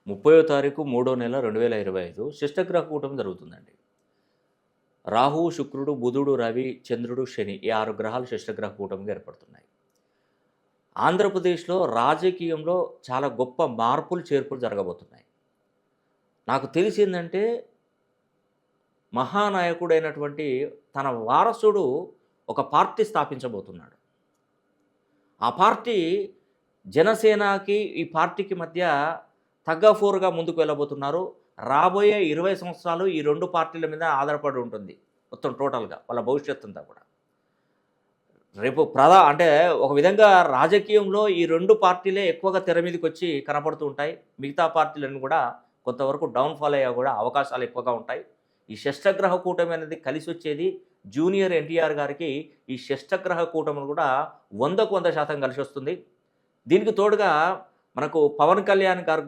30వ తారీఖు 3వ నెల 2025 షష్టగ్రహ కూటమి జరుగుతుందండి. రాహు, శుక్రుడు, బుధుడు, రవి, చంద్రుడు, శని ఈ 6 గ్రహాలు షష్టగ్రహ కూటమిగా ఏర్పడుతున్నాయి. ఆంధ్రప్రదేశ్‌లో రాజకీయంలో చాలా గొప్ప మార్పులు, చేర్పులు జరగబోతున్నాయి. నాకు తెలిసిందంటే మహానాయకుడైనటువంటి తన వారసుడు ఒక పార్టీ స్థాపించబోతున్నాడు. ఆ పార్టీ జనసేనకి ఈ పార్టీకి మధ్య తగ్గఫోరుగా ముందుకు వెళ్ళబోతున్నారు. రాబోయే 20 సంవత్సరాలు ఈ 2 పార్టీల మీద ఆధారపడి ఉంటుంది. మొత్తం టోటల్‌గా వాళ్ళ భవిష్యత్తంతా కూడా. రేపు అంటే ఒక విధంగా రాజకీయంలో ఈ 2 పార్టీలే ఎక్కువగా తెర మీదకొచ్చి కనపడుతూ ఉంటాయి. మిగతా పార్టీలన్నీ కూడా కొంతవరకు డౌన్‌ఫాల్ అయ్యే కూడా అవకాశాలు ఎక్కువగా ఉంటాయి. ఈ షష్టగ్రహ కూటమి అనేది కలిసొచ్చేది జూనియర్ ఎన్టీఆర్ గారికి ఈ షష్టగ్రహ కూటమి కూడా 100% కలిసొస్తుంది. దీనికి తోడుగా మనకు పవన్ కళ్యాణ్ గారికి కూడా